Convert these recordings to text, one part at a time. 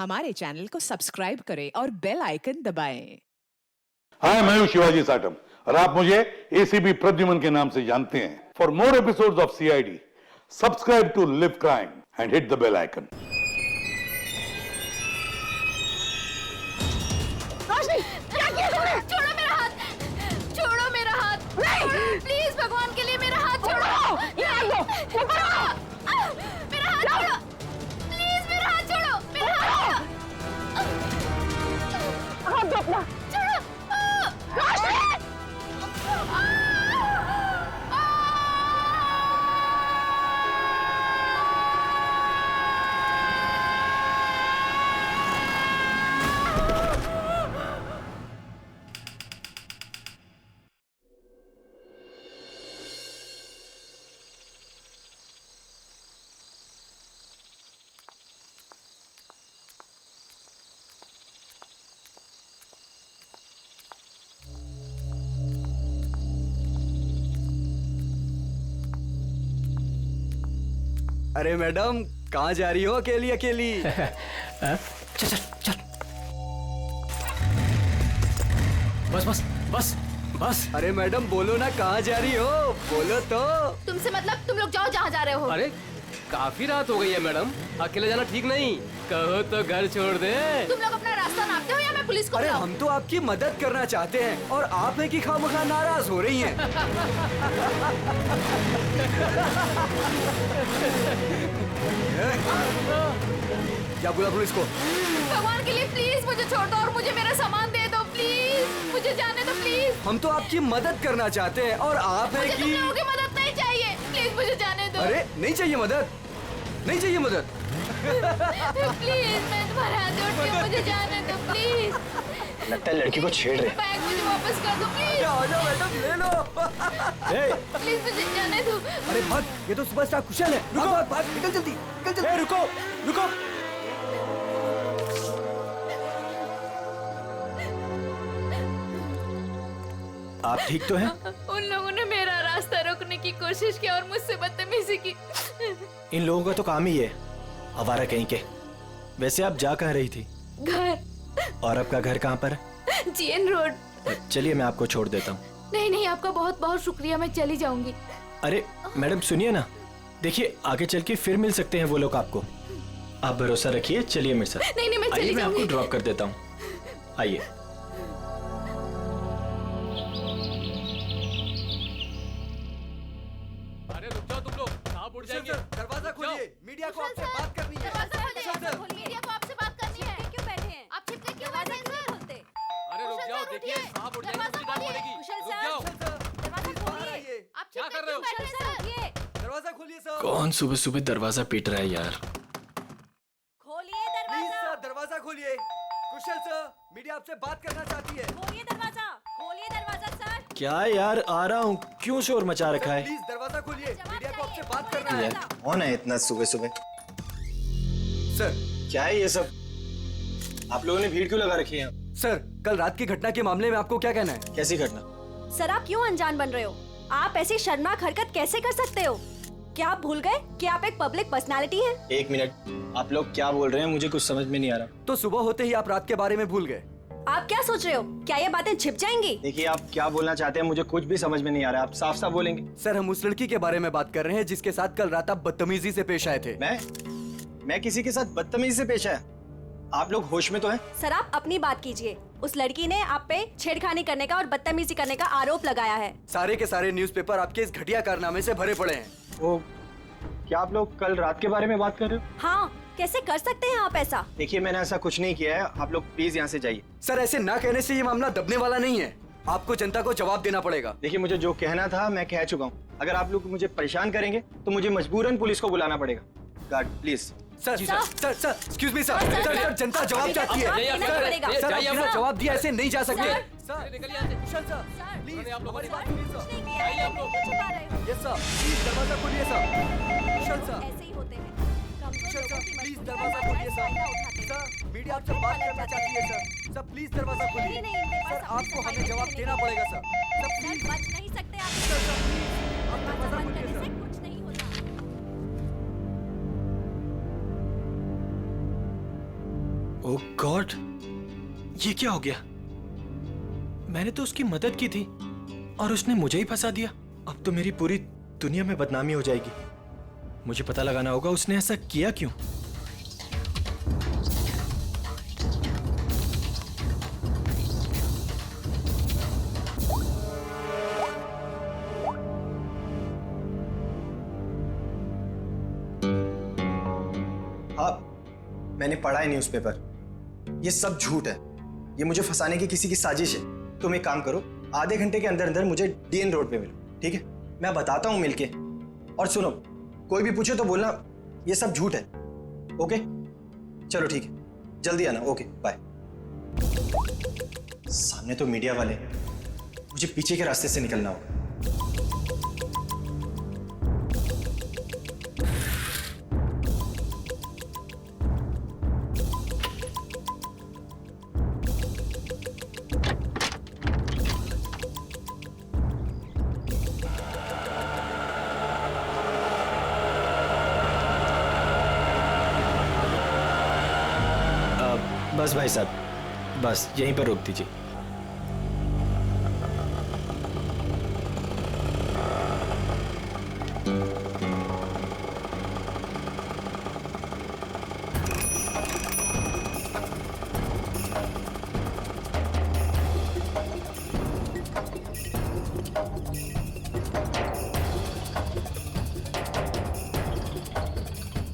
हमारे चैनल को सब्सक्राइब करें और बेल आइकन दबाएं। हाय, मैं हूं शिवाजी साटम और आप मुझे एसीपी प्रद्युमन के नाम से जानते हैं। For more episodes of CID, subscribe to live crime and hit the bell icon. क्या किया तुमने? छोड़ो मेरा हाथ, छोड़ो मेरा हाथ, नहीं प्लीज भगवान के लिए मेरा हाथ छोड़ो। मेरा हाथ छोड़ो, प्लीज मेरा हाथ छोड़ो, मेरा हाथ दो अपना, छोड़ो। अरे मैडम, कहाँ जा रही हो अकेली अकेली? चल चल चल, बस बस बस बस। अरे मैडम बोलो ना, कहाँ जा रही हो? बोलो तो। तुमसे मतलब तुम लोग जाओ जहाँ जा रहे हो। अरे काफी रात हो गई है मैडम, अकेले जाना ठीक नहीं। कहो तो घर छोड़ दे। तुम लोग अपना रास्ता नापते हो या मैं पुलिस को अरे बुलाऊं? हम तो आपकी मदद करना चाहते हैं और आप है कि खामखा नाराज हो रही हैं। क्या बोला पुलिस को? भगवान के लिए प्लीज मुझे छोड़ दो और मुझे मेरा सामान दे दो, प्लीज मुझे जाने दो प्लीज। हम तो आपकी मदद करना चाहते हैं और आप है मुझे तुम कि लोगों की मदद नहीं चाहिए, प्लीज मुझे जाने दो। अरे नहीं चाहिए मदद, नहीं चाहिए मदद। प्लीज मैं तुम्हारे हाथ जोड़ती हूँ, मुझे जाने दो प्लीज। लगता है लड़की को छेड़ रहे। बैग मुझे वापस कर दो प्लीज। आ जाओ मैडम, ले लो। प्लीज मुझे जाने दो। अरे भाग, ये तो सुपरस्टार कुशल है। रुको, भाग भाग, निकल जल्दी, निकल जल्दी। रुको रुको। आप ठीक तो हैं? उन लोगों ने मेरा रास्ता रोकने की कोशिश की और मुझसे बदतमीजी की। इन लोगों का तो काम ही है, आवारा कहीं के। वैसे आप जा कहाँ रही थी? घर। और आपका घर कहाँ पर है? GN road. चलिए मैं आपको छोड़ देता हूँ। नहीं नहीं, आपका बहुत बहुत शुक्रिया, मैं चली जाऊंगी। अरे मैडम सुनिए ना, देखिए आगे चल के फिर मिल सकते हैं वो लोग आपको। आप भरोसा रखिए, चलिए मेरे साथ। नहीं नहीं, मैं आइए, चली मैं आपको जाऊंगी। ड्रॉप कर देता हूँ। आइए। अरे रुक जाओ तुम लोग, कहाँ उड़ जाएंगे? दरवाजा खोलिए, मीडिया को आपसे बात करनी है। दरवाजा खोलिए, मीडिया को आपसे बात करनी है। क्यों बैठे हैं? आप छिपके क्यों बैठे हैं सर? अरे रुक जाओ, देखिए कहाँ उड़ जाएंगे, मुझे डांट पड़ेगी। रुक जाओ, दरवाजा खोलिए। आप क्या छिपके कर रहे क्यों हो? बैठे हैं सर? दरवाजा खोलिए सर। कौन सुबह सुबह दरवाजा पीट रहा है यार? खोलिए प्लीज दरवाजा। सर, दरवाजा खोलिए। कुशल सर, मीडिया आपसे बात करना चाहती है। खोलिए दरवाजा। खोलिए दरवाजा सर। क्या यार, आ रहा हूँ। क्यों शोर मचा रखा है? प्लीज दरवाजा खोलिए, जवाब मीडिया को आपसे चाहिए, बात खोलिए करना है। दरवाजा। कौन है इतना सुबह सुबह? सर, क्या है ये सब? आप लोगों ने भीड़ क्यों लगा रखी है? सर कल रात की घटना के मामले में आपको क्या कहना है? कैसी घटना? सर आप क्यों अनजान बन रहे हो? आप ऐसी शर्मनाक हरकत कैसे कर सकते हो? क्या आप भूल गए कि आप एक पब्लिक पर्सनालिटी हैं? एक मिनट, आप लोग क्या बोल रहे हैं? मुझे कुछ समझ में नहीं आ रहा। तो सुबह होते ही आप रात के बारे में भूल गए। आप क्या सोच रहे हो? क्या ये बातें छिप जाएंगी? देखिए आप क्या बोलना चाहते हैं, मुझे कुछ भी समझ में नहीं आ रहा। आप साफ साफ बोलेंगे। सर हम उस लड़की के बारे में बात कर रहे हैं जिसके साथ कल रात आप बदतमीजी से पेश आए थे। मैं किसी के साथ बदतमीजी से पेश आया? आप लोग होश में तो हैं? सर आप अपनी बात कीजिए। उस लड़की ने आप पे छेड़खानी करने का और बदतमीजी करने का आरोप लगाया है। सारे के सारे न्यूज़पेपर आपके इस घटिया कारनामे से भरे पड़े हैं। वो क्या आप लोग कल रात के बारे में बात कर रहे हो? हाँ, कैसे कर सकते हैं आप ऐसा? देखिए मैंने ऐसा कुछ नहीं किया है। आप लोग प्लीज यहाँ से जाइए। सर ऐसे ना कहने से ये मामला दबने वाला नहीं है। आपको जनता को जवाब देना पड़ेगा। देखिए मुझे जो कहना था मैं कह चुका हूँ। अगर आप लोग मुझे परेशान करेंगे तो मुझे मजबूरन पुलिस को बुलाना पड़ेगा। Guard please. Sir excuse me sir, sir जनता जवाब चाहती है। देना पड़ेगा। सर आपने जवाब दिया, ऐसे नहीं जा सकते। सर, निकलिए यहाँ से। कुशल सर, प्लीज उन्होंने आप लोगों हमारी ने बात सुनिए सर। नहीं किया है, क्यों छुपा रहे हो? यस सर, प्लीज दरवाजा खोलिए सर। कुशल सर, ऐसे ही होते हैं। कमजोर कुशल लोगों सर, की प्लीज मजबूरी दरवाजा का खोलिए सर। फायदा उठाते हैं। सर मीडिया आपसे बात करना चाहती है सर। सर प्लीज दरवाजा खोलिए। नहीं, इनके पास सर अपनी आपको सफाई हमें जवाब रखने देना के पड़ेगा लिए सर। है। सर सर प्लीज बच नहीं सकते आप। सर प्लीज आप दरवाजा दरवाजा बंद खोलिए करने से सर। कुछ नहीं होता। ओह गॉड, ये क्या हो गया? मैंने तो उसकी मदद की थी और उसने मुझे ही फंसा दिया। अब तो मेरी पूरी दुनिया में बदनामी हो जाएगी। मुझे पता लगाना होगा उसने ऐसा किया क्यों। हाँ, मैंने पढ़ा है न्यूज़पेपर। ये सब झूठ है। ये मुझे फंसाने की किसी की साजिश है। तुम एक काम करो, आधे घंटे के अंदर अंदर मुझे डीएन रोड पे मिलो, ठीक है? मैं बताता हूँ मिलके। और सुनो, कोई भी पूछे तो बोलना ये सब झूठ है। ओके, चलो ठीक है, जल्दी आना। Okay bye. सामने तो मीडिया वाले, मुझे पीछे के रास्ते से निकलना होगा। बस भाई साहब, बस यहीं पर रोक दीजिए।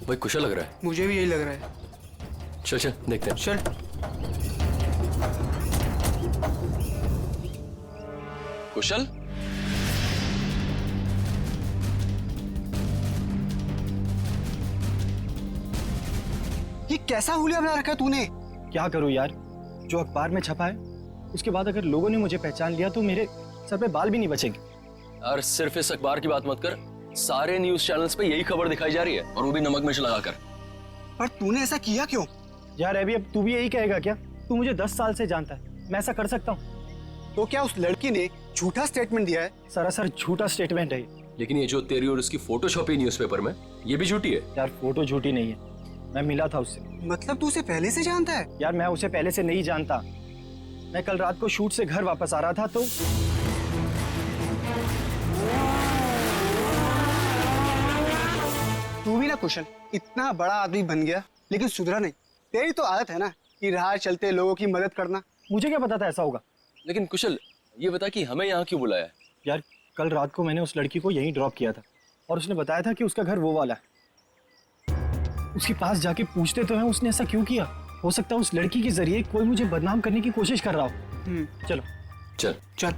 भाई कुशल लग रहा है। मुझे भी यही लग रहा है। चल चल देखते हैं। चल। कुशल, ये कैसा हुलिया बना रखा है तूने? क्या करूं यार, जो अखबार में छपा है उसके बाद अगर लोगों ने मुझे पहचान लिया तो मेरे सर पे बाल भी नहीं बचेंगे। यार सिर्फ इस अखबार की बात मत कर, सारे न्यूज चैनल्स पे यही खबर दिखाई जा रही है, और वो भी नमक मिर्च लगाकर। पर तूने ऐसा किया क्यों? यार अभी अब तू भी यही कहेगा क्या? तू मुझे 10 साल से जानता है, मैं ऐसा कर सकता हूँ? तो क्या उस लड़की ने झूठा स्टेटमेंट दिया है? सरासर झूठा स्टेटमेंट है ये। लेकिन ये जो तेरी और उसकी फोटो छपी न्यूज़पेपर में, ये भी झूठी है। यार फोटो झूठी नहीं है, मैं मिला था उससे। मतलब तू उसे पहले से जानता है? यार मैं उसे पहले से नहीं जानता। मैं कल रात को शूट से घर वापस आ रहा था तो तू भी ना कुशल, इतना बड़ा आदमी बन गया लेकिन सुधरा नहीं। तेरी तो आदत है ना कि राह चलते लोगों की मदद करना। मुझे क्या पता था ऐसा होगा। लेकिन कुशल, ये बता कि हमें यहाँ क्यों बुलाया? यार कल रात को मैंने उस लड़की को यहीं ड्रॉप किया था और उसने बताया था कि उसका घर वो वाला है। उसके पास जाके पूछते तो हैं उसने ऐसा क्यों किया। हो सकता है उस लड़की के जरिए कोई मुझे बदनाम करने की कोशिश कर रहा हो। चलो चल चल।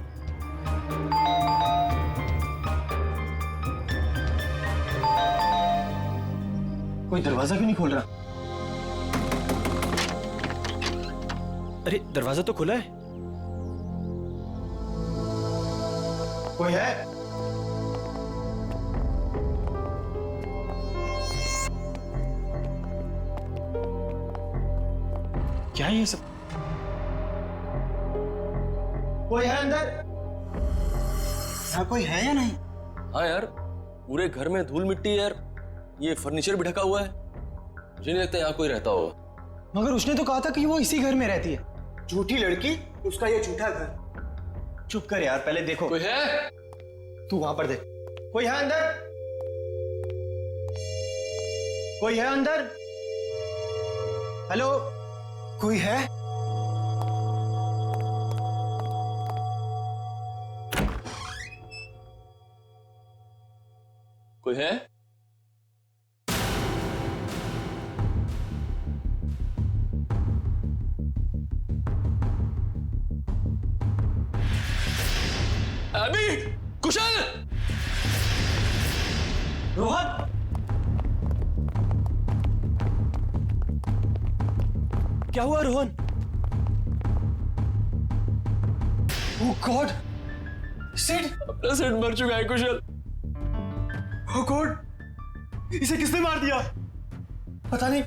कोई दरवाजा क्यों नहीं खोल रहा? अरे दरवाजा तो खुला है। कोई है? क्या है ये सब? कोई है अंदर? यहाँ कोई है या नहीं? हाँ यार, पूरे घर में धूल मिट्टी है यार, ये फर्नीचर भी ढका हुआ है। मुझे नहीं लगता यहाँ कोई रहता होगा। मगर उसने तो कहा था कि वो इसी घर में रहती है। झूठी लड़की, उसका ये झूठा घर। चुप कर यार, पहले देखो। कोई है? तू वहां पर देख। कोई है अंदर? कोई है अंदर? हेलो, कोई है? कोई है? अभी कुशल, रोहन, क्या हुआ रोहन? ओह गॉड, सिड! अपना सेट मर चुका है कुशल। ओह गॉड, इसे किसने मार दिया? पता नहीं।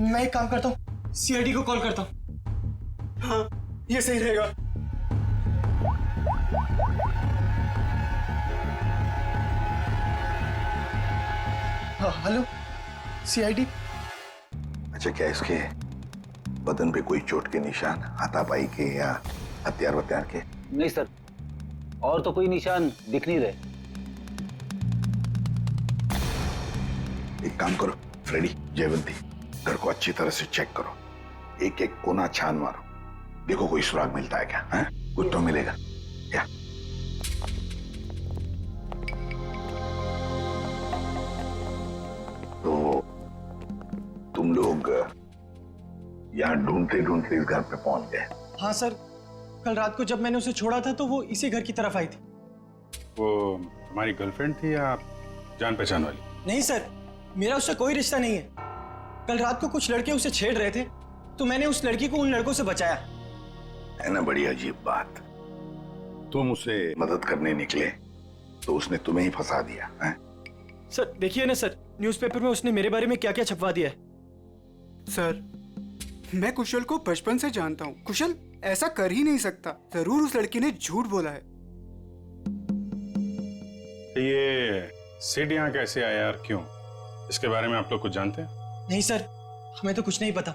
मैं एक काम करता हूँ, सीआईडी को कॉल करता हूँ। हाँ, ये सही रहेगा। हाँ, हेलो सीआईडी। अच्छा, क्या इसके बदन पे कोई चोट के निशान, हाथापाई के या हथियार वत्यार के? नहीं सर, और तो कोई निशान दिख नहीं रहे। एक काम करो फ्रेडी, जयवंती, घर को अच्छी तरह से चेक करो, एक एक कोना छान मारो, देखो कोई सुराग मिलता है क्या? है? कुछ तो मिलेगा क्या? तो तुम लोग यहाँ ढूंढते ढूंढते इस घर पे पहुंच गए? हाँ सर, कल रात को जब मैंने उसे छोड़ा था तो वो इसी घर की तरफ आई थी। वो हमारी गर्लफ्रेंड थी या जान पहचान वाली? नहीं सर, मेरा उससे कोई रिश्ता नहीं है। कल रात को कुछ लड़के उसे छेड़ रहे थे तो मैंने उस लड़की को उन लड़कों से बचाया। है ना बड़ी अजीब बात, तुम उसे मदद करने निकले तो उसने तुम्हें ही फंसा दिया है? सर देखिए ना सर, न्यूज़पेपर में उसने मेरे बारे में क्या क्या छपवा दिया है। सर, मैं कुशल को बचपन से जानता हूँ। कुशल ऐसा कर ही नहीं सकता। जरूर उस लड़की ने झूठ बोला है। ये सिड यहाँ कैसे आया और क्यों, इसके बारे में आप लोग कुछ जानते हैं? नहीं सर, हमें तो कुछ नहीं पता।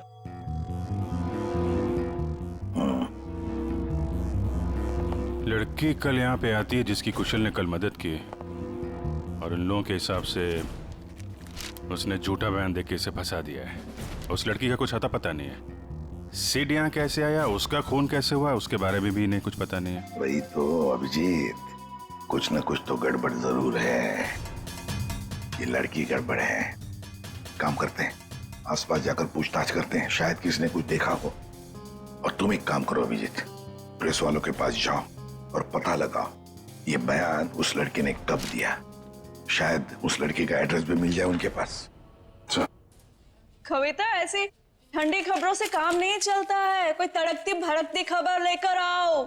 लड़की कल यहाँ पे आती है जिसकी कुशल ने कल मदद की, और उन लोगों के हिसाब से उसने झूठा बयान देके इसे फंसा दिया है। उस लड़की का कुछ अता पता नहीं है। सिड यहाँ कैसे आया, उसका खून कैसे हुआ, उसके बारे में भी इन्हें कुछ पता नहीं है। वही तो अभिजीत, कुछ न कुछ तो गड़बड़ जरूर है। ये लड़की गड़बड़ है। काम करते हैं, आसपास जाकर पूछताछ करते हैं, शायद किसी ने कुछ देखा हो। और तुम एक काम करो अभिजीत, प्रेस वालों के पास जाओ और पता लगाओ ये बयान उस लड़के ने कब दिया। शायद उस लड़के का एड्रेस भी मिल जाए उनके पास। कविता, ऐसी ठंडी खबरों से काम नहीं चलता है। कोई तड़कती भड़कती खबर लेकर आओ।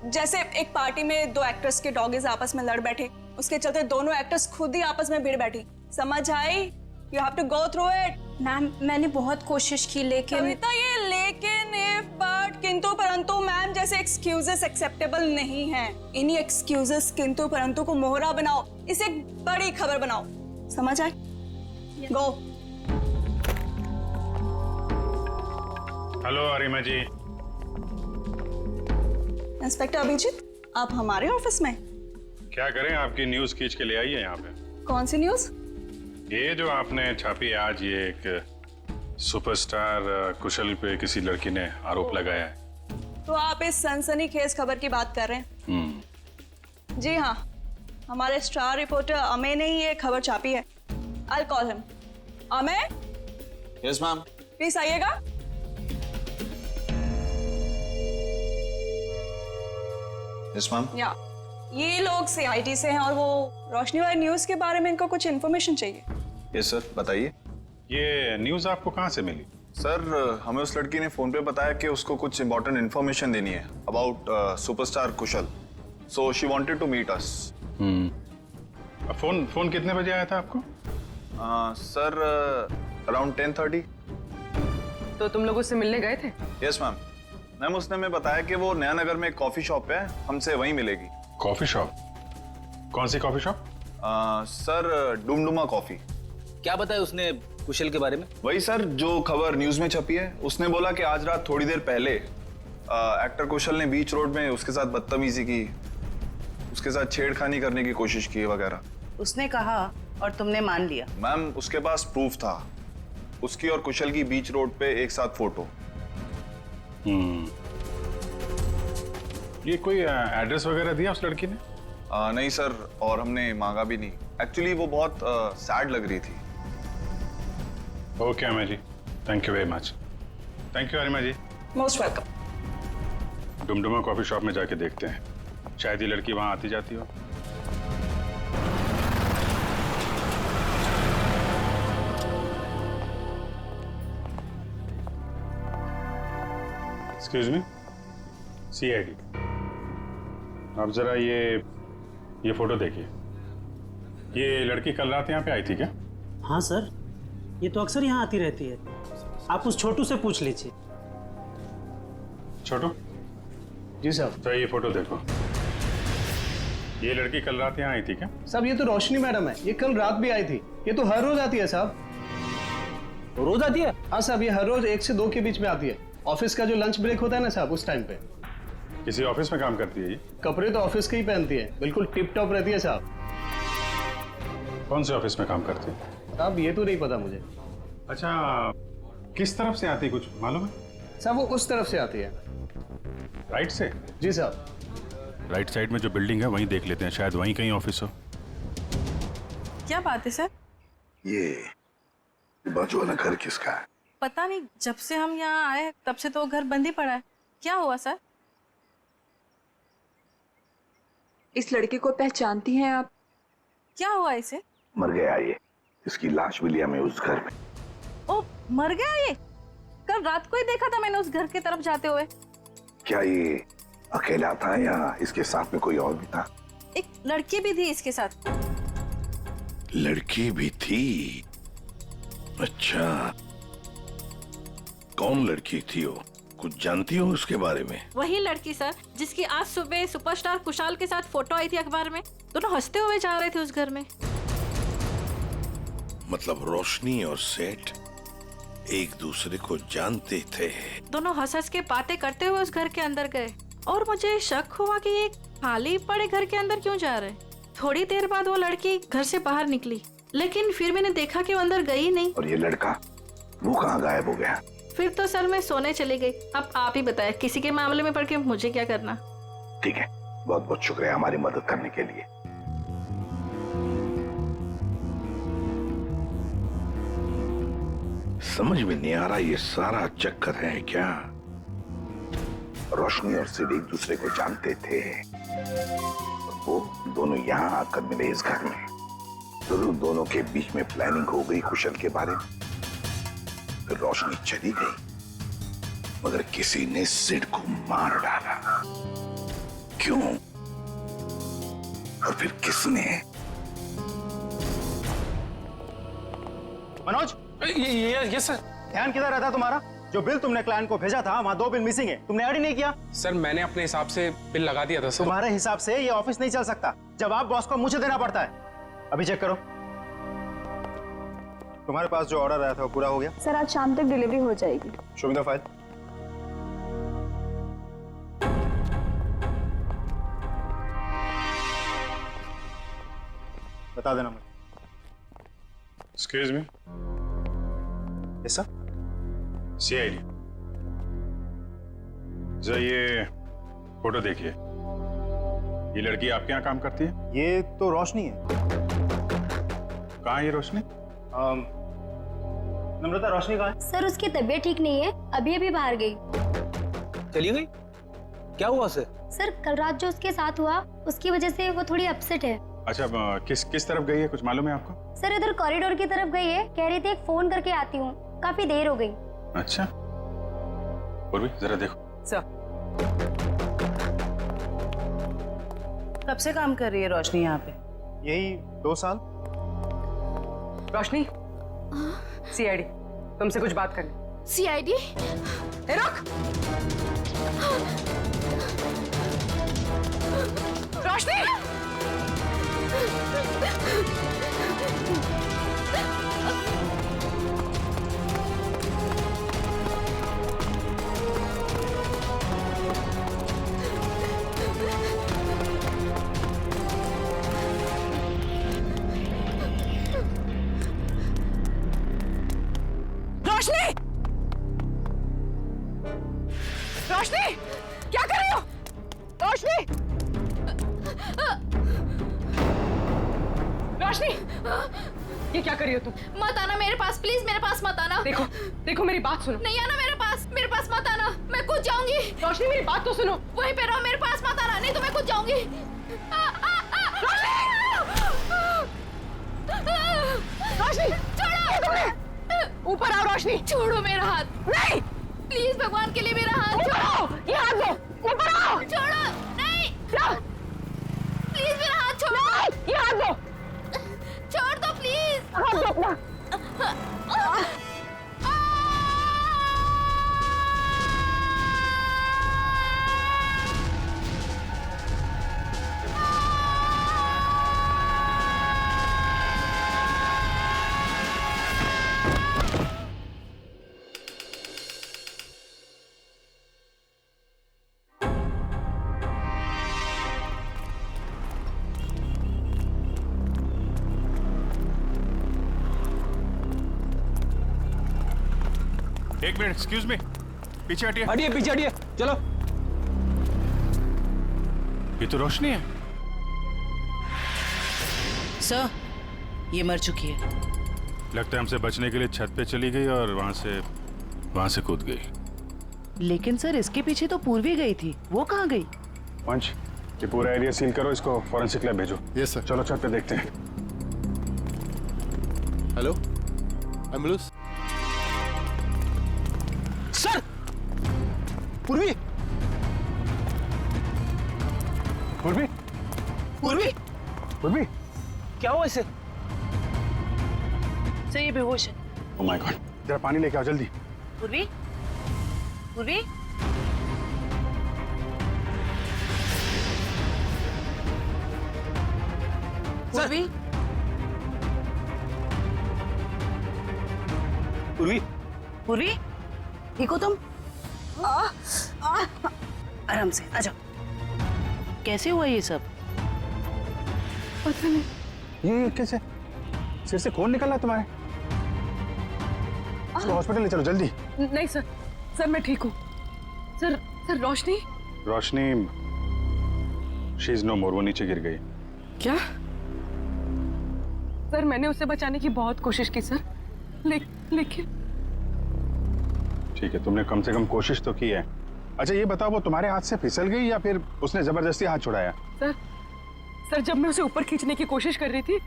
जैसे एक पार्टी में दो एक्टर्स के डॉगीज आपस में लड़ बैठे, उसके चलते दोनों एक्टर्स खुद ही आपस में भिड़ बैठी। समझ आई? You have to go through it. Ma'am, मैंने बहुत कोशिश की लेकिन कविता, ये लेकिन, इफ, बट, किंतु परंतु मैम जैसे एक्सक्यूजेस एक्सेप्टेबल नहीं है। इन्हीं एक्सक्यूजेस किंतु परंतु को मोहरा बनाओ, इसे एक बड़ी खबर बनाओ। समझ आए? गो। हेलो अरिमा जी। इंस्पेक्टर अभिजीत, आप हमारे ऑफिस में? क्या करें, आपकी न्यूज खींच के ले आई है यहाँ पे। कौन सी न्यूज? ये जो आपने छापी आज, ये एक सुपरस्टार कुशल पे किसी लड़की ने आरोप लगाया है। तो आप इस सनसनीखेज खबर की बात कर रहे हैं? जी हाँ, हमारे स्टार रिपोर्टर अमेय ने ही ये खबर छापी है। I'll call him. Amey? Yes ma'am. Please आइएगा। Yes ma'am. या ये लोग CID से हैं और वो रोशनी वाली न्यूज के बारे में इनको कुछ इन्फॉर्मेशन चाहिए। यस सर, बताइए। ये न्यूज आपको कहाँ से मिली? सर, हमें उस लड़की ने फोन पे बताया कि उसको कुछ इंपॉर्टेंट इन्फॉर्मेशन देनी है about superstar Kushal, so she wanted to meet us. Phone कितने बजे आया था आपको? Sir, around 10:30। तो तुम लोग उससे मिलने गए थे? Yes ma'am. मैम, उसने हमें बताया कि वो नया नगर में एक कॉफी शॉप है, हमसे वहीं मिलेगी। Coffee shop? कौन सी coffee shop? Sir, Dumduma coffee. क्या बताया उसने कुशल के बारे में? वही सर जो खबर न्यूज में छपी है। उसने बोला कि आज रात थोड़ी देर पहले एक्टर कुशल ने बीच रोड में उसके साथ बदतमीजी की, उसके साथ छेड़खानी करने की कोशिश की वगैरह। उसने कहा और तुमने मान लिया? मैम, उसके पास प्रूफ था, उसकी और कुशल की बीच रोड पे एक साथ फोटो। ये कोई एड्रेस वगैरह दिया उस लड़की ने? नहीं सर, और हमने मांगा भी नहीं। एक्चुअली वो बहुत सैड लग रही थी। Okay Ameya ji, thank you very much. Thank you Arima ji. Most welcome. Dumduma coffee shop में जाके देखते हैं, शायद ये लड़की वहां आती जाती हो। एक्सक्यूज मी, CID, आप जरा ये फोटो देखिए। ये लड़की कल रात यहाँ पे आई थी क्या? हाँ सर, ये तो अक्सर यहाँ आती रहती है। आप उस छोटू से पूछ लीजिए। छोटू? जी साहब। तो ये फोटो देखो, ये लड़की कल रात यहाँ आई थी क्या? साहब, ये तो रोशनी मैडम है, ये कल रात भी आई थी। ये तो हर रोज आती है साहब। रोज आती है? हाँ साहब, ये हर रोज 1 से 2 के बीच में आती है। ऑफिस का जो लंच ब्रेक होता है ना साहब, उस टाइम पे। किसी ऑफिस में काम करती है ये? कपड़े तो ऑफिस के ही पहनती है, बिल्कुल टिप टॉप रहती है साहब। कौन से ऑफिस में काम करती है? साहब ये तो नहीं पता मुझे। अच्छा, किस तरफ से आती है कुछ मालूम है? साहब वो उस तरफ से आती है। राइट से? जी साहब। राइट साइड में जो बिल्डिंग है वहीं देख लेते हैं, शायद वहीं कहीं ऑफिस हो। क्या बात है सर? ये बाजू वाला घर किसका है? पता नहीं, जब से हम यहाँ आए तब से तो घर बंद ही पड़ा है। क्या हुआ सर? इस लड़के को पहचानती हैं आप? क्या हुआ इसे? मर गया ये। इसकी लाश मिली हमें उस घर में। ओ, मर गया ये? कल रात को ही देखा था मैंने उस घर की तरफ जाते हुए। क्या ये अकेला था या इसके साथ में कोई और भी था? एक लड़की भी थी इसके साथ। लड़की भी थी? अच्छा, कौन लड़की थी वो? कुछ जानती हो उसके बारे में? वही लड़की सर, जिसकी आज सुबह सुपरस्टार कुशाल के साथ फोटो आई थी अखबार में। दोनों हंसते हुए जा रहे थे उस घर में। मतलब रोशनी और सेठ एक दूसरे को जानते थे? दोनों हंस हंस के बातें करते हुए उस घर के अंदर गए और मुझे शक हुआ कि ये खाली पड़े घर के अंदर क्यों जा रहे। थोड़ी देर बाद वो लड़की घर से बाहर निकली, लेकिन फिर मैंने देखा कि वो अंदर गई नहीं। और ये लड़का, वो कहाँ गायब हो गया? फिर तो सर मैं सोने चली गई। अब आप ही बताएं, किसी के मामले में पड़ के मुझे क्या करना। ठीक है, बहुत बहुत शुक्रिया हमारी मदद करने के लिए। समझ में नहीं आ रहा ये सारा चक्कर है क्या? रोशनी और सिड एक दूसरे को जानते थे और वो दोनों यहाँ आकर मिले इस घर में। जरूर दोनों के बीच में प्लानिंग हो गई कुशल के बारे में। फिर रोशनी चली गई, मगर किसी ने सिड को मार डाला। क्यों? और फिर किसने? मनोज, ये सर। ध्यान किधर रहता तुम्हारा? जो बिल तुमने क्लाइंट को भेजा था, वहाँ 2 बिल मिसिंग है। तुमने ऐड ही नहीं किया। सर मैंने अपने हिसाब से बिल लगा दिया था सर। तुम्हारे हिसाब से ये ऑफिस नहीं चल सकता। जवाब बॉस को मुझे देना पड़ता है। अभी चेक करो। तुम्हारे पास जो ऑर्डर आया था वो पूरा हो गया? सर आज शाम तक डिलीवरी हो जाएगी। Show me the file. बता देना मुझे। Excuse me. Yes sir. CID, जरा ये फोटो देखिए। ये लड़की आपके यहाँ काम करती है? ये तो रोशनी है। कहाँ है ये रोशनी? नम्रता, रोशनी कहाँ है? सर उसकी तबीयत ठीक नहीं है, अभी अभी बाहर गई। चली गई? क्या हुआ उसे? सर कल रात जो उसके साथ हुआ, उसकी वजह से वो थोड़ी अपसेट है। अच्छा, किस तरफ गई है, कुछ मालूम है आपको? सर इधर कॉरिडोर की तरफ गई है, कह रही थी एक फोन करके आती हूँ, काफी देर हो गई। अच्छा, और भी जरा देखो। सर कब से काम कर रही है रोशनी यहाँ पे? यही 2 साल। रोशनी, सीआईडी, तुमसे कुछ बात करनी। सीआईडी? रुक! रोशनी! रोशनी! रोशनी! क्या कर रही हो? रोशनी! रोशनी! ये क्या कर रही हो तुम? मत आना मेरे पास, प्लीज मेरे पास मत आना। देखो, देखो मेरी बात सुनो। नहीं आना मेरे पास मत आना, मैं कूद जाऊंगी। रोशनी मेरी बात तो सुनो। वहीं पे रहो, मेरे पास मत आना, नहीं तो मैं कूद जाऊंगी। रोशनी! छोड़ो! ऊपर आओ रोशनी! छोड़ो मेरा हाथ। नहीं! प्लीज भगवान के लिए मेरा हाथ छोड़ो। ये हाथ दो! ऊपर आओ! छोड़ो! नहीं! प्लीज मेरा हाथ छोड़ो। ये हाथ दो! छोड़ दो प्लीज। हाथ दो अपना। एक मिनट, एक्सक्यूज मी, पीछे हटिए। हटिए, पीछे हटिए, चलो। ये तो रोशनी है। सर, ये मर चुकी है। लगता है हमसे बचने के लिए छत पे चली गई और वहां से कूद गई। लेकिन सर, इसके पीछे तो पूर्वी गई थी, वो कहाँ गई? पंच, ये पूरा एरिया सील करो, इसको फॉरेंसिक लैब भेजो। Yes sir. चलो छत पे देखते हैं। Hello, ambulance. सर, पूर्वी, पूर्वी, पूर्वी, पूर्वी, क्या हुआ इसे? सर, ये बेहोश है। ओह माय गॉड, जरा पानी लेके आओ जल्दी। पूर्वी, पूर्वी, पूर्वी, पूर्वी, पूर्वी, ठीक हो तुम? आराम से आ जाओ। कैसे हुआ ये सब? पता नहीं। ये कैसे? सिर से खून निकल रहा है तुम्हारे? इसको हॉस्पिटल ले चलो जल्दी। नहीं सर, सर मैं ठीक हूँ। Sir, Roshni? Roshni, she is no more, वो नीचे गिर गई। क्या? सर, मैंने उसे बचाने की बहुत कोशिश की सर, लेकिन ठीक है, तुमने कम से कम कोशिश तो की है। अच्छा ये बताओ, वो तुम्हारे हाथ से फिसल गई या फिर उसने जबरदस्ती हाथ छुड़ाया? सर जब मैं उसे ऊपर खींचने की कोशिश कर रही थी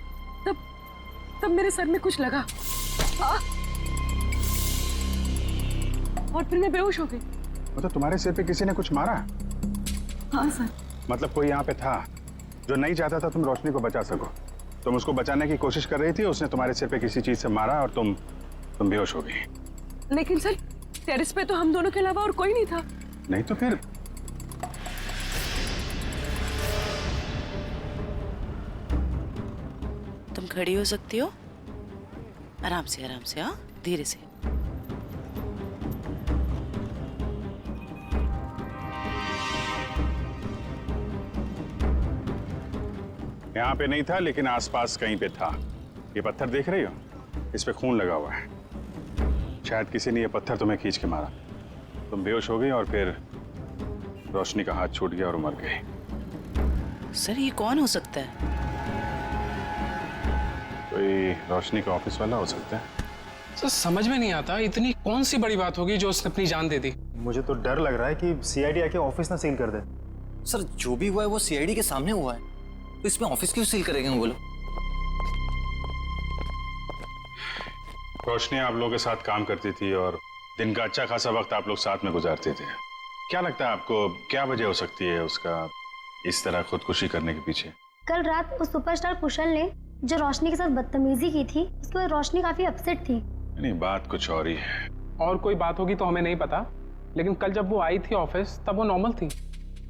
तब मेरे सर में कुछ लगा और फिर मैं बेहोश हो गई। मतलब तुम्हारे सिर पे किसी ने कुछ मारा? हाँ सर। मतलब कोई यहाँ पे था जो नहीं चाहता था तुम रोशनी को बचा सको। तुम उसको बचाने की कोशिश कर रही थी, उसने तुम्हारे सिर पे किसी चीज से मारा और तुम बेहोश हो गई। लेकिन सर, टेरेस पे तो हम दोनों के अलावा और कोई नहीं था। नहीं तो फिर? तुम खड़ी हो सकती हो? आराम से, हाँ, धीरे से। यहाँ पे नहीं था लेकिन आसपास कहीं पे था। ये पत्थर देख रही हो? इस पे खून लगा हुआ है। शायद किसी ने ये पत्थर तुम्हें खींच के मारा, तुम बेहोश हो गई और फिर रोशनी का हाथ छूट गया और मर गई। सर, ये कौन हो सकता है? कोई रोशनी का ऑफिस वाला हो सकता है। सर समझ में नहीं आता, इतनी कौन सी बड़ी बात होगी जो उसने अपनी जान दे दी। मुझे तो डर लग रहा है कि सीआईडी आके ऑफिस ना सील कर दे। सर जो भी हुआ है वो सीआईडी के सामने हुआ है, तो इसमें ऑफिस क्यों सील करेंगे बोलो? रोशनी आप लोगों के साथ काम करती थी और दिन का अच्छा खासा वक्त आप लोग साथ में गुजारते थे। क्या लगता है आपको, क्या वजह हो सकती है उसका इस तरह खुदकुशी करने के पीछे? कल रात उस सुपरस्टार कुशल ने जो रोशनी के साथ बदतमीजी की थी, उसके बाद रोशनी काफी अपसेट थी। नहीं, बात कुछ और ही है। और कोई बात होगी तो हमें नहीं पता, लेकिन कल जब वो आई थी ऑफिस तब वो नॉर्मल थी।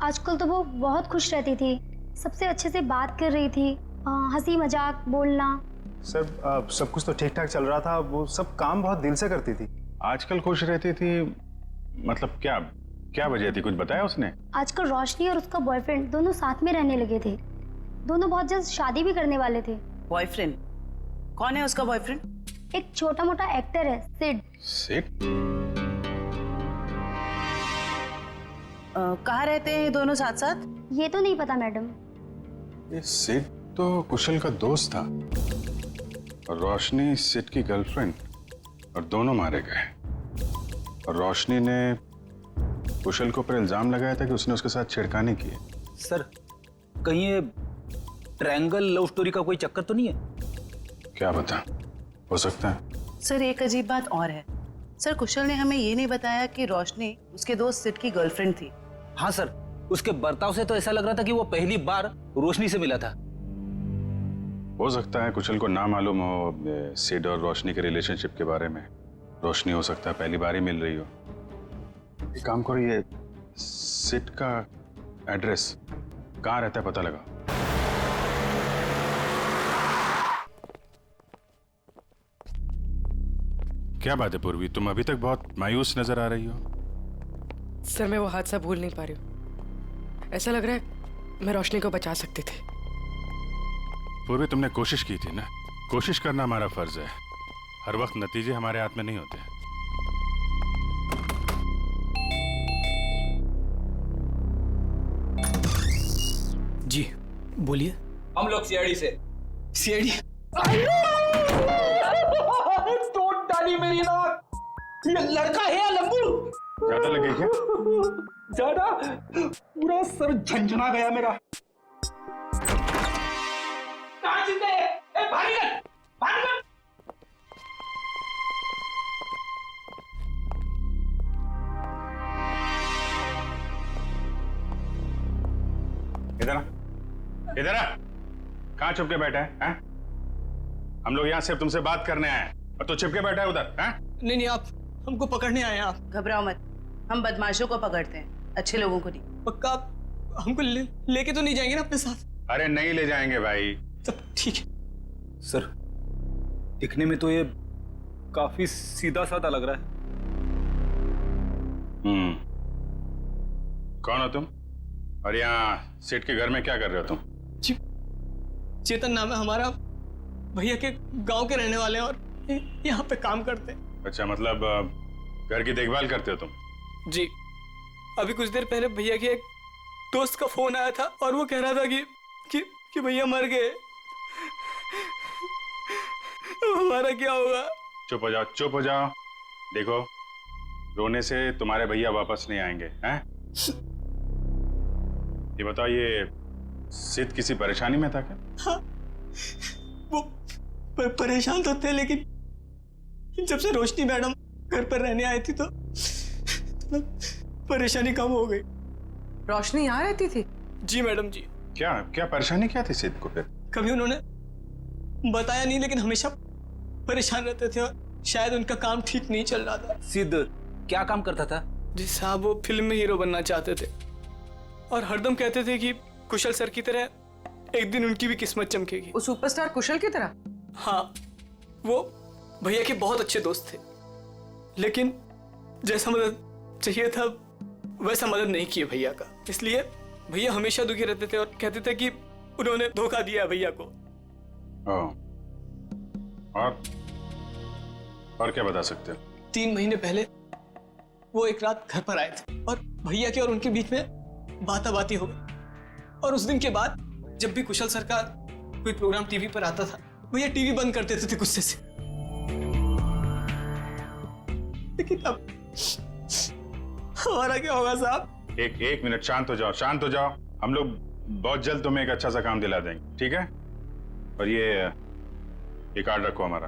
आजकल तो वो बहुत खुश रहती थी, सबसे अच्छे से बात कर रही थी, हंसी मजाक बोलना। सर सब कुछ तो ठीक ठाक चल रहा था, वो सब काम बहुत दिल से करती थी। आजकल खुश रहती थी मतलब क्या वजह थी, कुछ बताया उसने? आजकल रोशनी और उसका बॉयफ्रेंड दोनों साथ में रहने लगे थे। दोनों बहुत जल्द शादी भी करने वाले थे। बॉयफ्रेंड? कौन है उसका बॉयफ्रेंड? एक छोटा मोटा एक्टर है, सिड। सिड? कहाँ रहते हैं दोनों साथ साथ? ये तो नहीं पता मैडम। ये सिड तो कुशल का दोस्त था और रोशनी सिड की गर्लफ्रेंड, और दोनों मारे गए। और रोशनी ने कुशल को ऊपर इल्जाम लगाया था कि उसने उसके साथ छेड़खानी की है। सर कहीं ये ट्रायंगल लव स्टोरी का कोई चक्कर तो नहीं है? क्या पता, हो सकता है। सर एक अजीब बात और है। सर कुशल ने हमें ये नहीं बताया कि रोशनी उसके दोस्त सिड की गर्लफ्रेंड थी। हाँ सर, उसके बर्ताव से तो ऐसा लग रहा था कि वो पहली बार रोशनी से मिला था। हो सकता है कुशल को ना मालूम हो सिड और रोशनी के रिलेशनशिप के बारे में। रोशनी हो सकता है पहली बार ही मिल रही हो। एक काम करो, ये सिड का एड्रेस कहाँ रहता है पता लगा। क्या बात है पूर्वी, तुम अभी तक बहुत मायूस नजर आ रही हो। सर मैं वो हादसा भूल नहीं पा रही हूँ। ऐसा लग रहा है मैं रोशनी को बचा सकती थी। पूर्वी तुमने कोशिश की थी ना, कोशिश करना हमारा फर्ज है। हर वक्त नतीजे हमारे हाथ में नहीं होते। बोलिए। हम लोग सीआईडी से। सीआईडी? तोड़ डाली मेरी नाक। ये लड़का है या लंबू? ज्यादा लगे क्या? ज्यादा? पूरा सर झंझना गया मेरा। कहाँ जिंदे है? ए, भाग निकल! भाग निकल! इधर आ, इधर आ। कहाँ चुप के बैठा है? हम लोग यहाँ सिर्फ तुमसे बात करने आए हैं और तू चिपके बैठा है उधर। नहीं नहीं, आप हमको पकड़ने आए हैं। आप घबराओ मत, हम बदमाशों को पकड़ते हैं, अच्छे लोगों को नहीं। पक्का आप हमको लेके तो नहीं जाएंगे ना अपने साथ? अरे नहीं ले जाएंगे भाई। सब ठीक है। सर, दिखने में तो ये काफी सीधा साधा लग रहा है। कौन हो तुम और यहाँ सेठ के घर में क्या कर रहे हो तुम? जी, चेतन नाम है हमारा, भैया के गांव के रहने वाले हैं और यहाँ पे काम करते हैं। अच्छा, मतलब घर की देखभाल करते हो तुम? जी, अभी कुछ देर पहले भैया के एक दोस्त का फोन आया था और वो कह रहा था कि भैया मर गए। हमारा क्या होगा? चुप हो जाओ, चुप हो जाओ। देखो, रोने से तुम्हारे भैया वापस नहीं आएंगे। हैं? ये बताओ, ये सिद्ध किसी परेशानी में था क्या? हाँ, वो परेशान तो थे, लेकिन जब से रोशनी मैडम घर पर रहने आई थी तो परेशानी कम हो गई। रोशनी यहाँ रहती थी? जी मैडम जी। क्या क्या परेशानी क्या थी सिद्ध को फिर? कभी उन्होंने बताया नहीं, लेकिन हमेशा परेशान रहते थे और शायद उनका काम ठीक नहीं चल रहा था। सिद्ध क्या काम करता था? जी साहब, वो फिल्म में हीरो बनना चाहते थे और हरदम कहते थे कि कुशल सर की तरह एक दिन उनकी भी किस्मत चमकेगी। वो सुपरस्टार कुशल की तरह? हाँ, वो भैया के बहुत अच्छे दोस्त थे, लेकिन जैसा मदद चाहिए था वैसा मदद नहीं किए भैया का। इसलिए भैया हमेशा दुखी रहते थे और कहते थे कि उन्होंने धोखा दिया भैया को। और क्या बता सकते हो? 3 महीने पहले वो एक रात घर पर आए थे और भैया के और उनके बीच में बाताबाती हो गई। और उस दिन के बाद जब भी कुशल सर का कोई प्रोग्राम टीवी पर आता था, भैया टीवी बंद कर देते थे गुस्से से। लेकिन अब हमारा क्या होगा साहब? एक मिनट, शांत हो जाओ, शांत हो जाओ। हम लोग बहुत जल्द तुम्हें एक अच्छा सा काम दिला देंगे, ठीक है? और ये कार्ड रखो हमारा।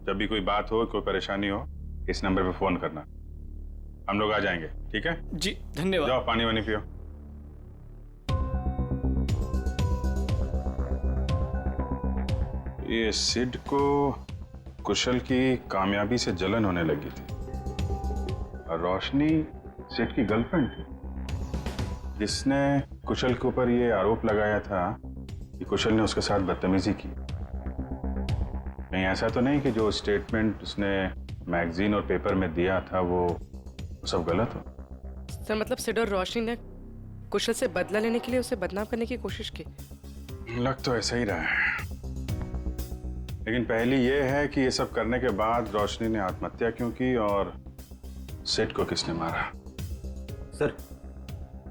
जब भी कोई बात हो, कोई परेशानी हो, इस नंबर पे फोन करना, हम लोग आ जाएंगे, ठीक है? जी धन्यवाद। जाओ पानी वानी पियो। ये सिड को कुशल की कामयाबी से जलन होने लगी थी और रोशनी सिड की गर्लफ्रेंड थी, जिसने कुशल के ऊपर ये आरोप लगाया था कि कुशल ने उसके साथ बदतमीजी की। नहीं, ऐसा तो नहीं कि जो स्टेटमेंट उसने मैगजीन और पेपर में दिया था वो सब गलत हो? सर, मतलब सिड और रोशनी ने कुशल से बदला लेने के लिए उसे बदनाम करने की कोशिश की? लग तो ऐसा ही रहा है, लेकिन पहली ये है कि ये सब करने के बाद रोशनी ने आत्महत्या क्यों की और सिड को किसने मारा? सर,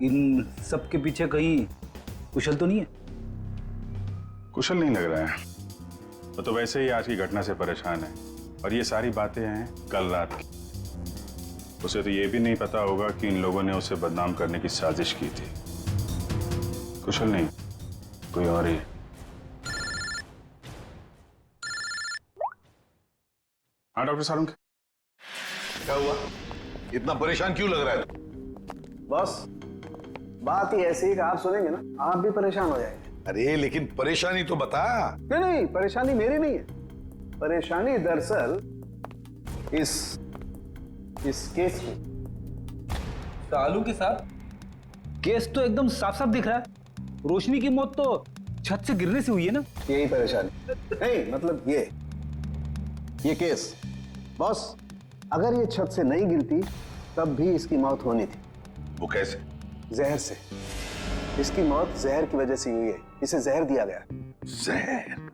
इन सब के पीछे कहीं कुशल तो नहीं है? कुशल नहीं लग रहा है, वो तो वैसे ही आज की घटना से परेशान है और ये सारी बातें हैं कल रात की। उसे तो ये भी नहीं पता होगा कि इन लोगों ने उसे बदनाम करने की साजिश की थी। कुशल नहीं, कोई और ही। हाँ डॉक्टर सारुंग, क्या हुआ? इतना परेशान क्यों लग रहा है? बॉस, बात ही ऐसी है कि आप सुनेंगे ना आप भी परेशान हो जाएंगे। अरे लेकिन परेशानी तो बता। नहीं, परेशानी मेरी नहीं है। परेशानी दरअसल इस केस की। सालू के साथ केस तो एकदम साफ साफ दिख रहा है। रोशनी की मौत तो छत से गिरने से हुई है ना? यही परेशानी नहीं, मतलब ये केस बॉस, अगर ये छत से नहीं गिरती तब भी इसकी मौत होनी थी। वो कैसे? जहर से। इसकी मौत जहर की वजह से हुई है, इसे जहर दिया गया। जहर?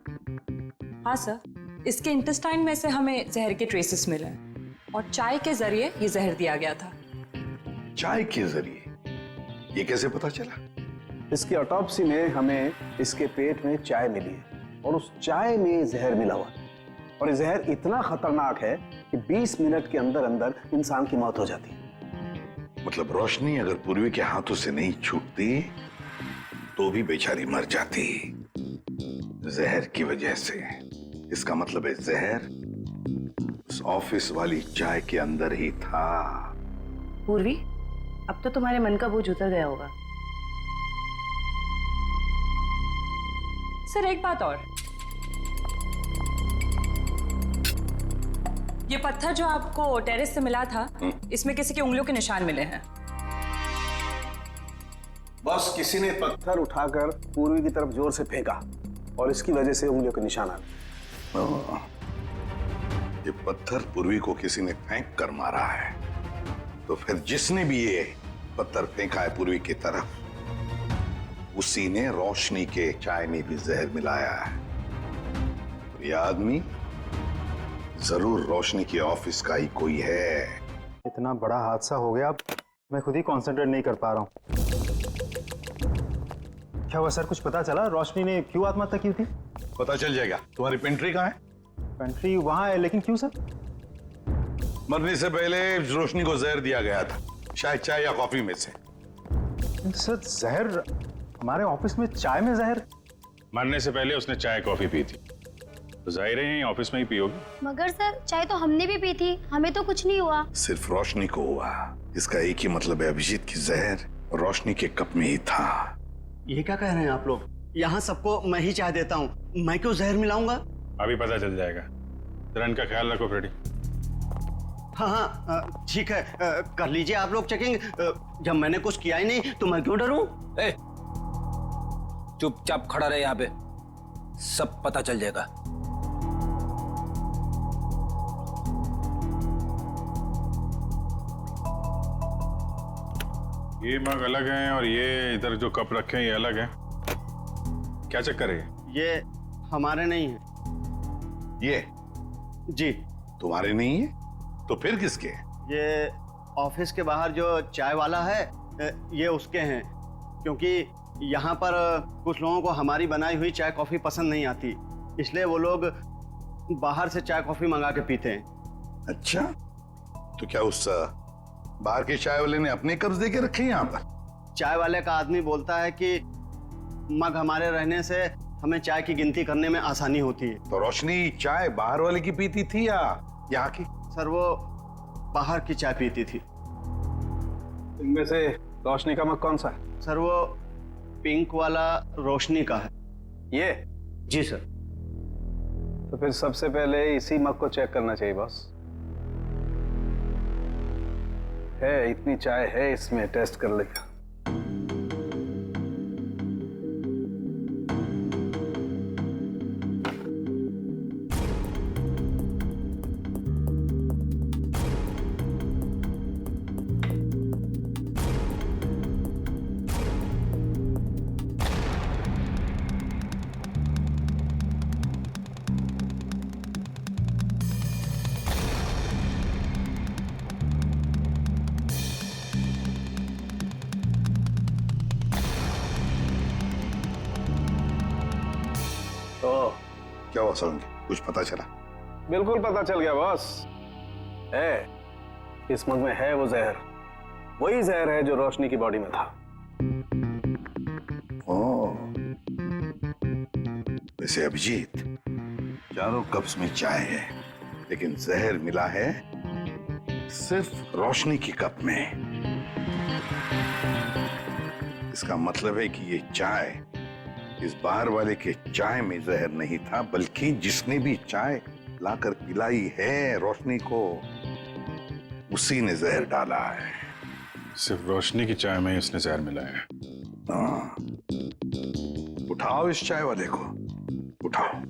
हाँ सर, इसके इंटेस्टाइन में से हमें जहर के ट्रेसेस मिले हैं और चाय के जरिए ये जहर दिया गया था। चाय के जरिए? ये कैसे पता चला? इसकी ऑटोप्सी में हमें इसके पेट में चाय मिली है और उस चाय में जहर मिला हुआ है और ये जहर इतना खतरनाक है कि 20 मिनट के अंदर अंदर इंसान की मौत हो जाती है। मतलब रोशनी अगर पूर्वी के हाथों से नहीं छूटती तो भी बेचारी मर जाती जहर की वजह से। इसका मतलब है जहर उस ऑफिस वाली चाय के अंदर ही था। पूर्वी, अब तो तुम्हारे मन का बोझ उतर गया होगा। सर एक बात और, ये पत्थर जो आपको टेरेस से मिला था, इसमें किसी की उंगलियों के निशान मिले हैं। बस किसी ने पत्थर उठाकर पूर्वी की तरफ जोर से फेंका और इसकी वजह से उंगलियों के निशान आ गए। ये पत्थर पूर्वी को किसी ने फेंक कर मारा है, तो फिर जिसने भी ये पत्थर फेंका है पूर्वी की तरफ, उसी ने रोशनी के चाय में भी जहर मिलाया है। और ये आदमी जरूर रोशनी के ऑफिस का ही कोई है। इतना बड़ा हादसा हो गया, अब मैं खुद ही कंसंट्रेट नहीं कर पा रहा हूँ। क्या हुआ सर, कुछ पता चला रोशनी ने क्यों आत्महत्या की थी? पता चल जाएगा। तुम्हारी पेंट्री कहाँ है? पेंट्री वहां है, लेकिन क्यों सर? मरने से पहले रोशनी को जहर दिया गया था, शायद चाय या कॉफी में से। सर जहर? हमारे ऑफिस में चाय में जहर? मरने से पहले उसने चाय कॉफी पी थी, तो जाहिर है ऑफिस में ही पियोगी। मगर सर चाय तो हमने भी पी थी, हमें तो कुछ नहीं हुआ। सिर्फ रोशनी को हुआ। इसका एक ही मतलब है, अभिजीत की जहर रोशनी के कप में ही था। ये क्या कह रहे हैं आप लोग? यहाँ सबको मैं ही चाय देता हूँ, मैं क्यों जहर मिलाऊंगा? अभी पता चल जाएगा। रन का ख्याल रखो फ्रेडी। हाँ हाँ ठीक है, कर लीजिए आप लोग चेकिंग। जब मैंने कुछ किया ही नहीं तो मैं क्यों डरूं? चुपचाप खड़ा रहे यहाँ पे, सब पता चल जाएगा। ये मग अलग हैं और ये इधर जो कप रखे हैं ये अलग है। क्या चक्कर है? ये हमारे नहीं है। ये जी तुम्हारे नहीं है तो फिर किसके? ये ऑफिस के बाहर जो चाय वाला है, ये उसके हैं। क्योंकि यहाँ पर कुछ लोगों को हमारी बनाई हुई चाय कॉफी पसंद नहीं आती, इसलिए वो लोग बाहर से चाय कॉफी मंगा के पीते हैं। अच्छा, तो क्या उस बाहर के चाय वाले ने अपने कब्ज दे के रखे यहाँ पर? चाय वाले का आदमी बोलता है कि मग हमारे रहने से हमें चाय की गिनती करने में आसानी होती है। तो रोशनी चाय बाहर वाले की पीती थी या यहाँ की? सर वो बाहर की चाय पीती थी। इनमें से रोशनी का मग कौन सा है? सर वो पिंक वाला रोशनी का है। ये? जी सर। तो फिर सबसे पहले इसी मग को चेक करना चाहिए बॉस। है इतनी चाय है इसमें, टेस्ट कर लेगा। क्या हुआ सोलंकी, कुछ पता चला? बिल्कुल पता चल गया बॉस। है इस मग में है वो जहर, वही जहर है जो रोशनी की बॉडी में था। वैसे अभिजीत, चारों कप्स में चाय है, लेकिन जहर मिला है सिर्फ रोशनी की कप में। इसका मतलब है कि ये चाय इस बाहर वाले के चाय में जहर नहीं था, बल्कि जिसने भी चाय लाकर पिलाई है रोशनी को, उसी ने जहर डाला है। सिर्फ रोशनी की चाय में ही उसने जहर मिलाया है। हाँ, उठाओ इस चाय वाले को, उठाओ।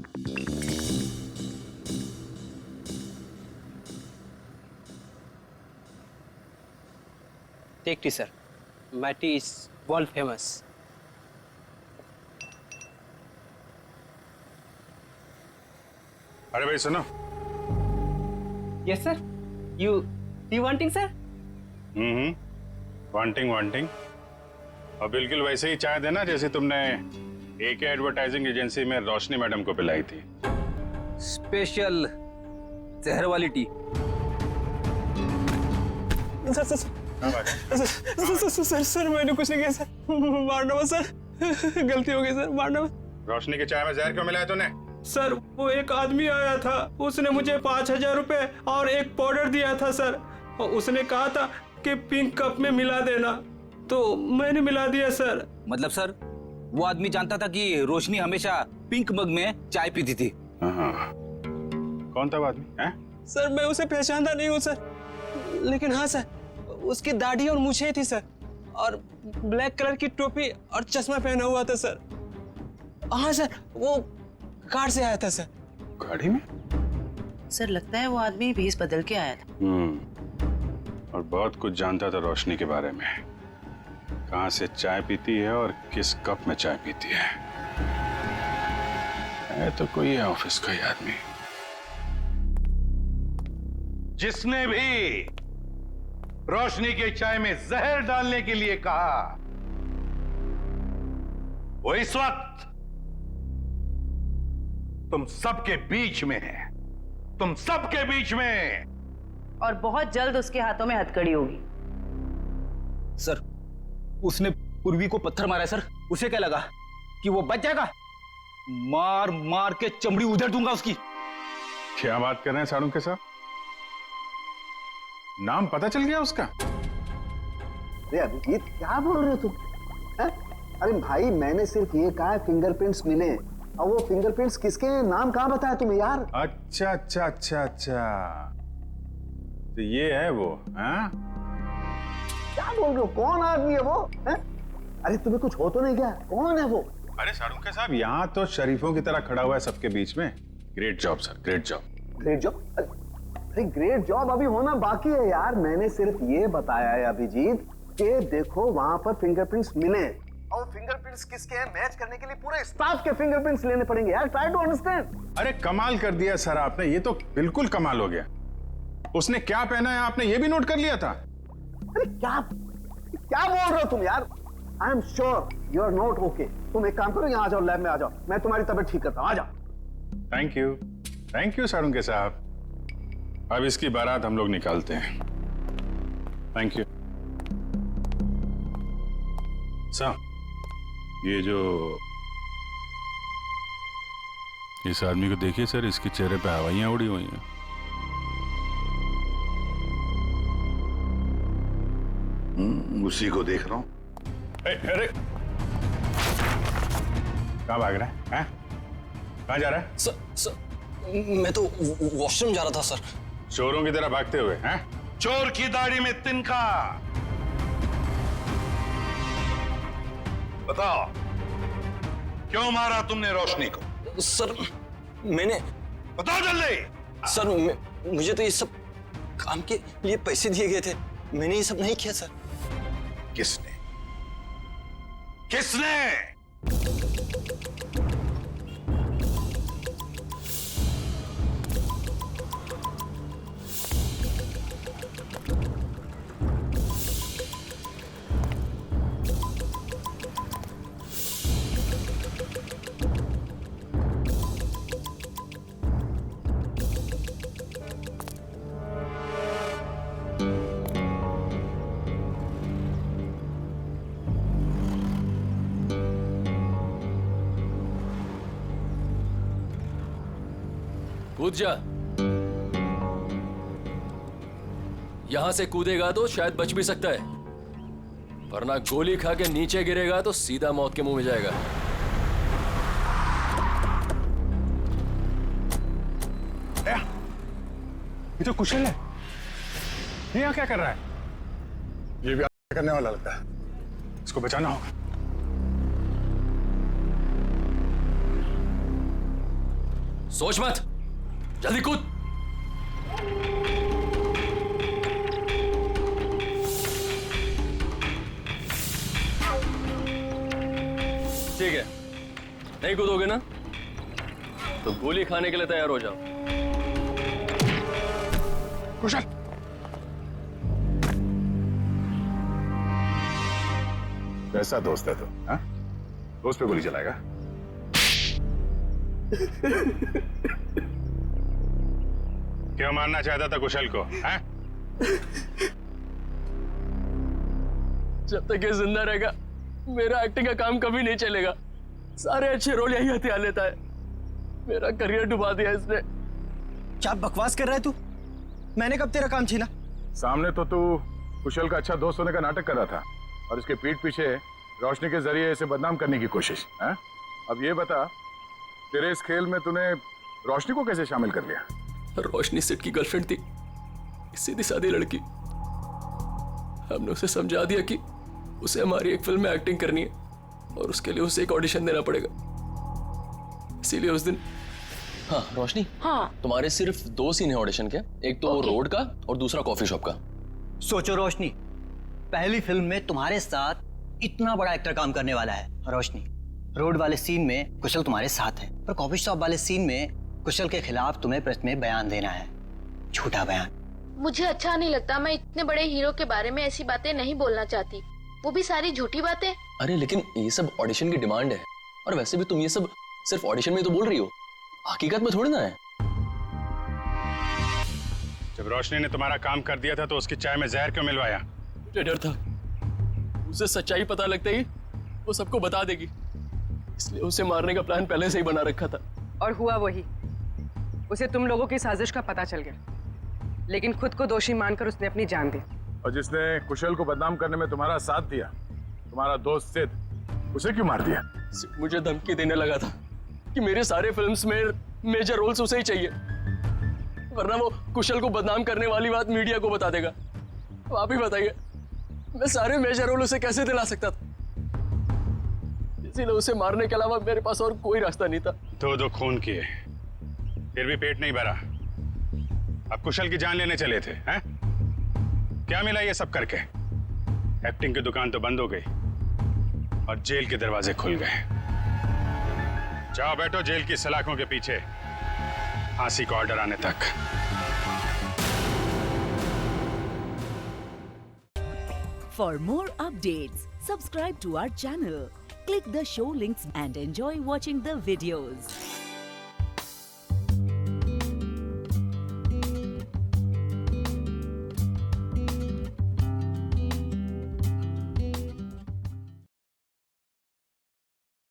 Take tea, sir. My tea is world famous. अरे भाई सुनो। Yes, sir. You wanting, sir? Wanting और बिल्कुल वैसे ही चाय देना जैसे तुमने एके एडवर्टाइजिंग एजेंसी में रोशनी मैडम को पिलाई थी। स्पेशल जहर वाली टी। सर मैंने कुछ नहीं किया सर, मारना मत सर, गलती हो गई सर, मारना मत। रोशनी के चाय में जहर क्यों मिलाया तूने? सर वो एक आदमी आया था, उसने मुझे 5,000 रुपए और एक पाउडर दिया था सर, और उसने कहा था कि पिंक कप में मिला देना, तो मैंने मिला दिया सर। मतलब सर वो आदमी जानता था कि रोशनी हमेशा पिंक मग में चाय पीती थी। हाँ। कौन था वो आदमी? सर मैं उसे पहचानता नहीं हूँ सर, लेकिन हाँ सर उसकी दाढ़ी और मूछें थी सर, और ब्लैक कलर की टोपी और चश्मा पहना हुआ था सर। हाँ सर वो कार से आया था सर। गाड़ी में? सर लगता है वो आदमी भेस बदल के आया था। और बहुत कुछ जानता था रोशनी के बारे में, कहाँ से चाय पीती है और किस कप में चाय पीती है तो कोई है ऑफिस का ही आदमी। जिसने भी रोशनी के चाय में जहर डालने के लिए कहा, वो इस वक्त तुम सबके बीच में है, तुम सबके बीच में, और बहुत जल्द उसके हाथों में हथकड़ी होगी। सर उसने पूर्वी को पत्थर मारा है सर, उसे क्या लगा कि वो बच जाएगा? मार मार के चमड़ी उधेड़ दूंगा उसकी। क्या बात कर रहे हैं साड़ू के साथ? नाम पता चल गया उसका? अरे अभिजीत क्या बोल रहे हो तुम? अरे भाई मैंने सिर्फ ये कहा है फिंगरप्रिंट्स मिले, और वो फिंगरप्रिंट्स किसके हैं, नाम कहाँ बताया तुम्हें यार? अच्छा अच्छा अच्छा अच्छा, तो ये है वो? हाँ क्या बोल रहे हो? कौन आदमी है वो? अरे तुम्हें कुछ हो तो नहीं गया? कौन है वो? अरे साड़ूके साहब यहाँ तो शरीफों की तरह खड़ा हुआ है सबके बीच में। Great job sir, great job. Great job? अरे ग्रेट जॉब अभी होना बाकी है यार। मैंने सिर्फ ये बताया है अभिजीत कि देखो वहां पर फिंगरप्रिंट्स मिले, और फिंगरप्रिंट्स किसके हैं मैच करने के लिए पूरे स्टाफ के फिंगरप्रिंट्स लेने पड़ेंगे यार। Try to understand. अरे कमाल कर दिया सर आपने, ये तो बिल्कुल कमाल हो गया। उसने क्या पहना है आपने ये भी नोट कर लिया था? अरे क्या बोल रहे हो तुम यार? I am sure you are not okay. तुम एक काम करो, यहाँ आ जाओ, लैब में आ जाओ, मैं तुम्हारी तबीयत ठीक करता हूँ। आ जाओ। थैंक यू साड़ूके साहब। अब इसकी बारात हम लोग निकालते हैं। Thank you sir. ये जो इस आदमी को देखिए सर, इसके चेहरे पे हवाइयां उड़ी हुई हैं। उसी को देख रहा हूं। अरे कहाँ भाग रहा है? कहाँ जा रहा है? सर मैं तो वॉशरूम जा रहा था सर। चोरों की तरह भागते हुए हैं? चोर की दाढ़ी में तिनका। बताओ क्यों मारा तुमने रोशनी को? सर मैंने, बताओ जल्दी। सर मुझे तो ये सब काम के लिए पैसे दिए गए थे, मैंने ये सब नहीं किया सर। किसने? किसने? कूद जा। यहां से कूदेगा तो शायद बच भी सकता है, वरना गोली खा के नीचे गिरेगा तो सीधा मौत के मुंह में जाएगा। ये तो कुशल है, ये यहाँ क्या कर रहा है? ये भी करने वाला लगता है, इसको बचाना होगा। सोच मत, जल्दी कूद। ठीक है, नहीं कूदोगे ना तो गोली खाने के लिए तैयार हो जाओ। कुशल कैसा दोस्त है तू? हाँ? दोस्त पे गोली चलाएगा? क्यों मारना चाहता था कुशल को? हैं? जब तक ये जिंदा रहेगा मेरा एक्टिंग का काम कभी नहीं चलेगा। सारे अच्छे रोल यही हथियार लेता है। मेरा करियर डुबा दिया इसने। क्या बकवास कर रहा है तू? मैंने कब तेरा काम छीना? सामने तो तू कुशल का अच्छा दोस्त होने का नाटक कर रहा था और इसके पीठ पीछे रोशनी के जरिए इसे बदनाम करने की कोशिश। है? अब ये बता, तेरे इस खेल में तूने रोशनी को कैसे शामिल कर लिया? रोशनी सिट की गर्लफ्रेंड थी, सीधी सादी लड़की। हमने उसे समझा दिया कि उसे हमारी एक फिल्म में एक्टिंग करनी है और उसके लिए उसे एक ऑडिशन देना पड़ेगा। इसीलिए उस दिन। हाँ रोशनी, हाँ तुम्हारे सिर्फ 2 सीन है ऑडिशन के, एक तो रोड का और दूसरा कॉफी शॉप का। सोचो रोशनी, पहली फिल्म में तुम्हारे साथ इतना बड़ा एक्टर काम करने वाला है। रोशनी, रोड वाले सीन में कुशल तुम्हारे साथ है, पर कॉफी शॉप वाले सीन में कुशल के खिलाफ तुम्हें प्रेस में बयान देना है, झूठा बयान। मुझे अच्छा नहीं लगता, मैं इतने बड़े हीरो के बारे में ऐसी बातें नहीं बोलना चाहती, वो भी सारी झूठी बातें। अरे लेकिन ये सब ऑडिशन की डिमांड है, और वैसे भी तुम ये सब सिर्फ ऑडिशन में तो बोल रही हो, हकीकत में थोड़ी ना है। जब रोशनी ने तुम्हारा काम कर दिया था तो उसकी चाय में जहर क्यों मिलवाया? मुझे डर था उसे सच्चाई पता लगते ही वो सबको बता देगी, इसलिए उसे मारने का प्लान पहले से ही बना रखा था। और हुआ वही, उसे तुम लोगों की साजिश का पता चल गया, लेकिन खुद को दोषी मानकर उसने अपनी जान दी। और जिसने कुशल को बदनाम करने में तुम्हारा साथ दिया, तुम्हारा दोस्त सिद्ध, उसे क्यों मार दिया? मुझे धमकी देने लगा था कि मेरे सारे फिल्म्स में मेजर रोल्स उसे ही चाहिए, वरना वो कुशल को बदनाम करने वाली बात मीडिया को बता देगा। अब आप ही बताइए, मैं सारे मेजर रोल उसे कैसे दिला सकता था? इसीलिए उसे मारने के अलावा मेरे पास और कोई रास्ता नहीं था। 2 खून किए, फिर भी पेट नहीं भरा। अब कुशल की जान लेने चले थे, हैं? क्या मिला ये सब करके? एक्टिंग की दुकान तो बंद हो गई और जेल के दरवाजे खुल गए। जाओ बैठो जेल की सलाखों के पीछे, फांसी का ऑर्डर आने तक। For more updates, subscribe to our channel, click the show links and enjoy watching the videos.